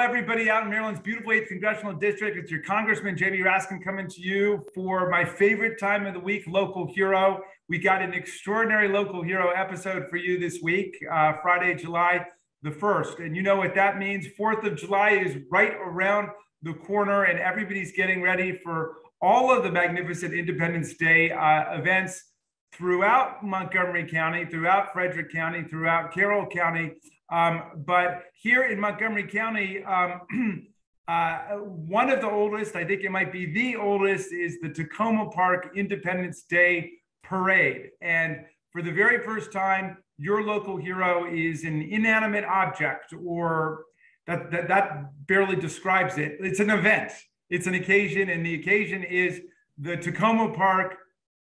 everybody out in Maryland's beautiful 8th Congressional District. It's your Congressman, J.B. Raskin, coming to you for my favorite time of the week, Local Hero. We got an extraordinary Local Hero episode for you this week, Friday, July the 1st. And you know what that means. 4th of July is right around the corner, and everybody's getting ready for all of the magnificent Independence Day events throughout Montgomery County, throughout Frederick County, throughout Carroll County. But here in Montgomery County, one of the oldest, I think it might be the oldest, is the Takoma Park Independence Day Parade. And for the very first time, your local hero is an inanimate object, or that barely describes it. It's an event. It's an occasion, and the occasion is the Takoma Park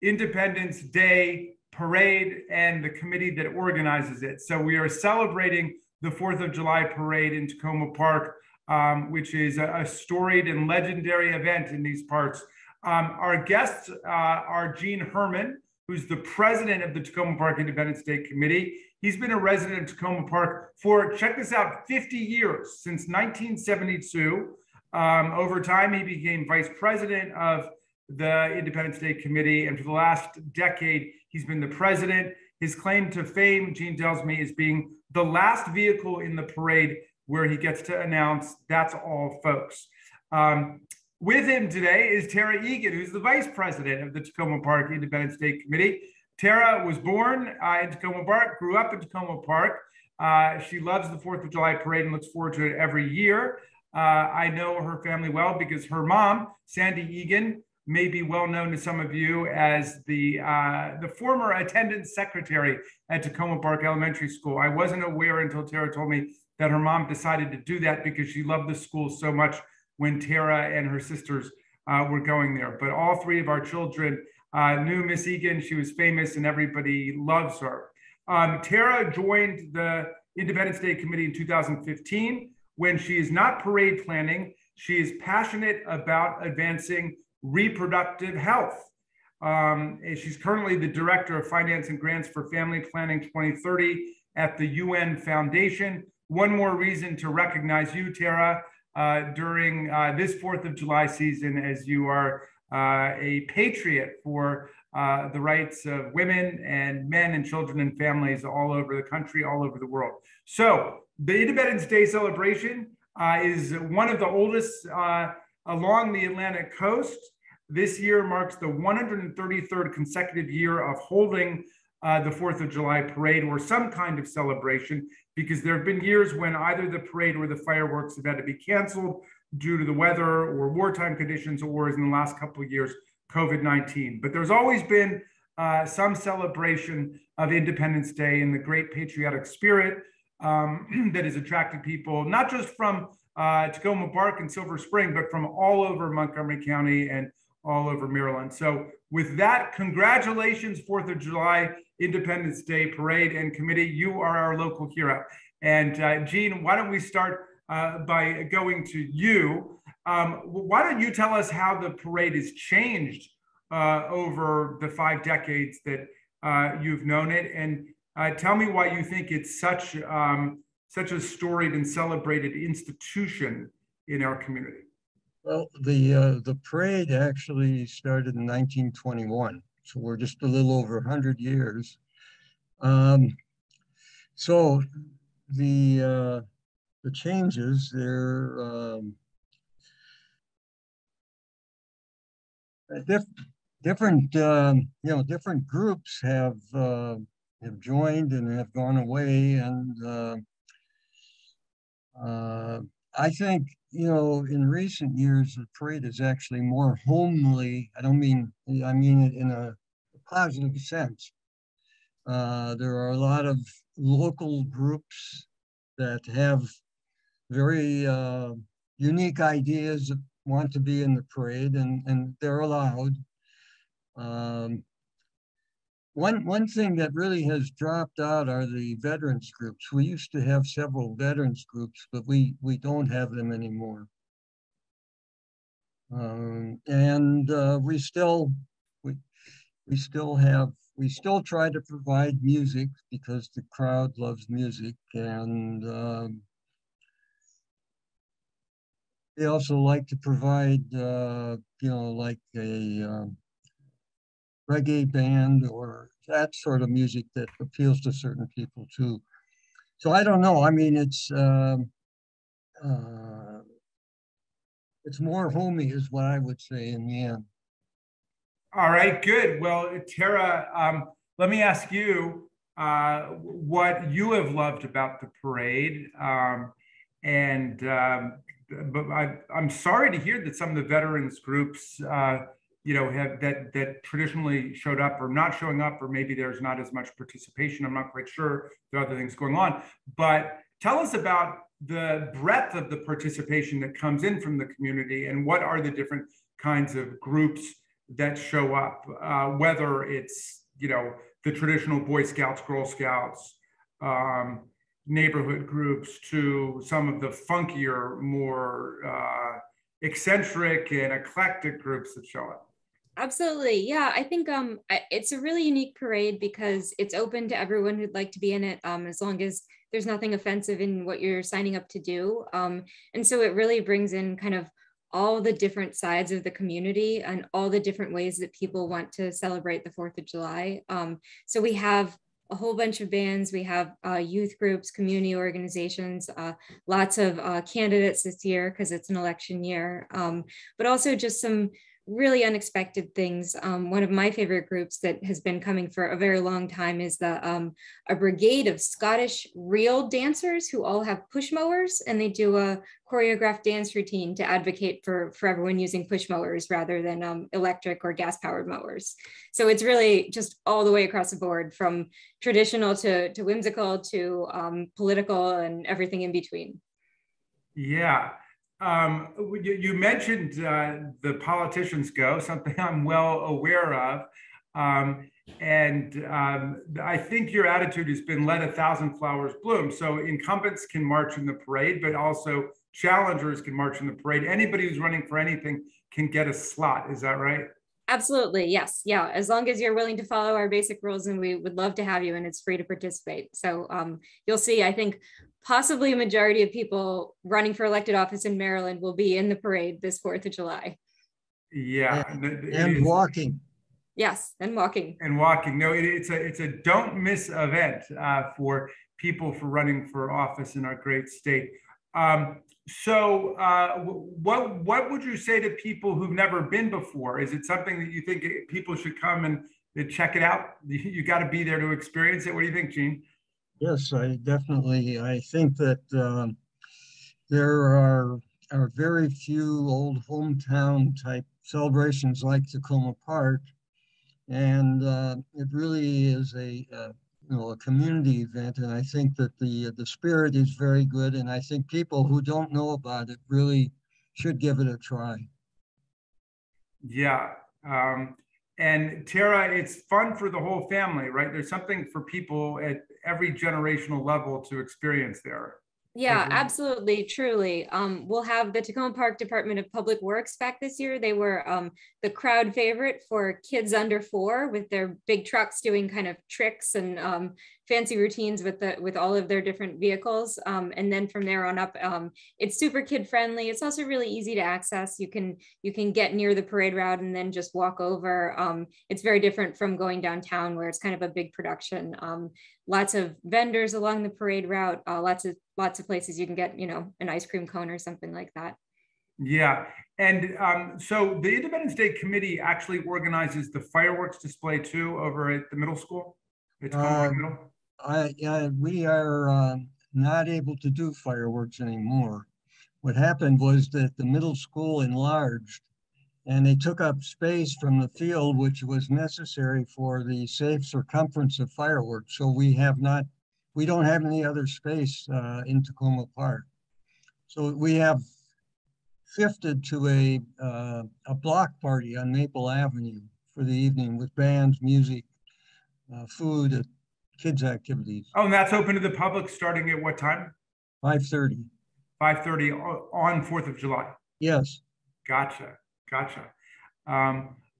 Independence Day Parade and the committee that organizes it. So we are celebrating the 4th of July parade in Takoma Park, which is a storied and legendary event in these parts. Our guests are Gene Herman, who's the president of the Takoma Park Independence Day Committee. He's been a resident of Takoma Park for, check this out, 50 years, since 1972. Over time, he became vice president of the Independence Day Committee, and for the last decade, he's been the president. His claim to fame, Gene tells me, is being the last vehicle in the parade where he gets to announce, "That's all, folks." With him today is Tara Egan, who's the vice president of the Takoma Park Independence Day Committee. Tara was born in Takoma Park, grew up in Takoma Park. She loves the 4th of July parade and looks forward to it every year. I know her family well because her mom, Sandy Egan, may be well known to some of you as the former attendance secretary at Takoma Park Elementary School. I wasn't aware until Tara told me that her mom decided to do that because she loved the school so much when Tara and her sisters were going there. But all three of our children knew Miss Egan. She was famous and everybody loves her. Tara joined the Independence Day Committee in 2015. When she is not parade planning, she is passionate about advancing reproductive health. She's currently the Director of Finance and Grants for Family Planning 2030 at the UN Foundation. One more reason to recognize you, Tara, during this 4th of July season, as you are a patriot for the rights of women and men and children and families all over the country, all over the world. So the Independence Day celebration is one of the oldest along the Atlantic coast. This year marks the 133rd consecutive year of holding the 4th of July parade or some kind of celebration, because there have been years when either the parade or the fireworks have had to be canceled due to the weather or wartime conditions, or as in the last couple of years, COVID-19. But there's always been some celebration of Independence Day and the great patriotic spirit that has attracted people, not just from Takoma Park and Silver Spring, but from all over Montgomery County and all over Maryland. So with that, congratulations, 4th of July Independence Day Parade and Committee. You are our local hero. And Gene, why don't we start by going to you. Why don't you tell us how the parade has changed over the 5 decades that you've known it, and tell me why you think it's such a storied and celebrated institution in our community. Well, the parade actually started in 1921, so we're just a little over 100 years. So the changes, they're different. Different groups have joined and have gone away, and I think, in recent years, the parade is actually more homely. I mean it in a positive sense. There are a lot of local groups that have very unique ideas that want to be in the parade, and they're allowed. One thing that really has dropped out are the veterans groups. We used to have several veterans groups, but we don't have them anymore. We still try to provide music because the crowd loves music, and They also like to provide, like a reggae band or that sort of music that appeals to certain people too. So I don't know. I mean, uh, it's more homey, is what I would say in the end. All right, good. Well, Tara, let me ask you what you have loved about the parade. And but I'm sorry to hear that some of the veterans groups, have that traditionally showed up or not showing up, or maybe there's not as much participation. I'm not quite sure. There are other things going on. But tell us about the breadth of the participation that comes in from the community, and what are the different kinds of groups that show up, whether it's, the traditional Boy Scouts, Girl Scouts, neighborhood groups, to some of the funkier, more eccentric and eclectic groups that show up. Absolutely. Yeah, I think it's a really unique parade because it's open to everyone who'd like to be in it, as long as there's nothing offensive in what you're signing up to do. And so it really brings in kind of all the different sides of the community and all the different ways that people want to celebrate the 4th of July. So we have a whole bunch of bands. We have youth groups, community organizations, lots of candidates this year because it's an election year, but also just some really unexpected things. One of my favorite groups that has been coming for a very long time is a brigade of Scottish reel dancers who all have push mowers, and they do a choreographed dance routine to advocate for everyone using push mowers rather than electric or gas powered mowers. So it's really just all the way across the board, from traditional to whimsical to political and everything in between. Yeah. You mentioned the politicians go, something I'm well aware of. I think your attitude has been let 1,000 flowers bloom. So incumbents can march in the parade, but also challengers can march in the parade. Anybody who's running for anything can get a slot. Is that right? Absolutely. Yes. Yeah. As long as you're willing to follow our basic rules, and we would love to have you, and it's free to participate. So you'll see, I think possibly a majority of people running for elected office in Maryland will be in the parade this 4th of July. Yeah. And walking. Yes. And walking. And walking. No, it's a don't miss event for people for running for office in our great state. What would you say to people who've never been before? Is it something that you think people should come and check it out? You got to be there to experience it. What do you think, Gene? Yes, I think that there are very few old hometown type celebrations like Takoma Park, and it really is a community event, and I think that the spirit is very good, and I think people who don't know about it really should give it a try. Yeah. And Tara, it's fun for the whole family, right? There's something for people at every generational level to experience there. Yeah, absolutely, truly. We'll have the Takoma Park Department of Public Works back this year. They were the crowd favorite for kids under 4, with their big trucks doing kind of tricks and fancy routines with all of their different vehicles. And then from there on up, it's super kid friendly. It's also really easy to access. You can get near the parade route and then just walk over. It's very different from going downtown, where it's kind of a big production. Lots of vendors along the parade route, lots of places you can get, an ice cream cone or something like that. Yeah. And so the Independence Day Committee actually organizes the fireworks display too over at the middle school? It's middle? We are not able to do fireworks anymore. What happened was that the middle school enlarged, and they took up space from the field, which was necessary for the safe circumference of fireworks. So we don't have any other space in Takoma Park. So we have shifted to a block party on Maple Avenue for the evening, with bands, music, food, kids activities. Oh, and that's open to the public starting at what time? 5:30. 5:30 on 4th of July. Yes. Gotcha.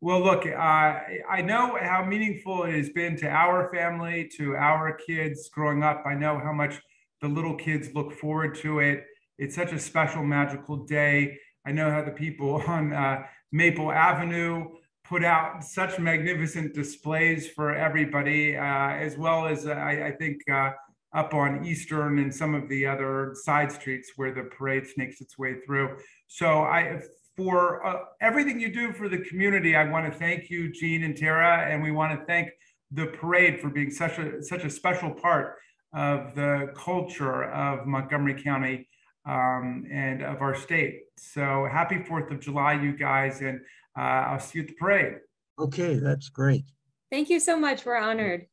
Well, look, I know how meaningful it has been to our family, to our kids growing up. I know how much the little kids look forward to it. It's such a special, magical day. I know how the people on Maple Avenue put out such magnificent displays for everybody, as well as I think up on Eastern and some of the other side streets where the parade snakes its way through. So for everything you do for the community, I want to thank you, Gene and Tara, and we want to thank the parade for being such a special part of the culture of Montgomery County and of our state. So happy 4th of July, you guys, and I'll see you at the parade. Okay, that's great. Thank you so much. We're honored.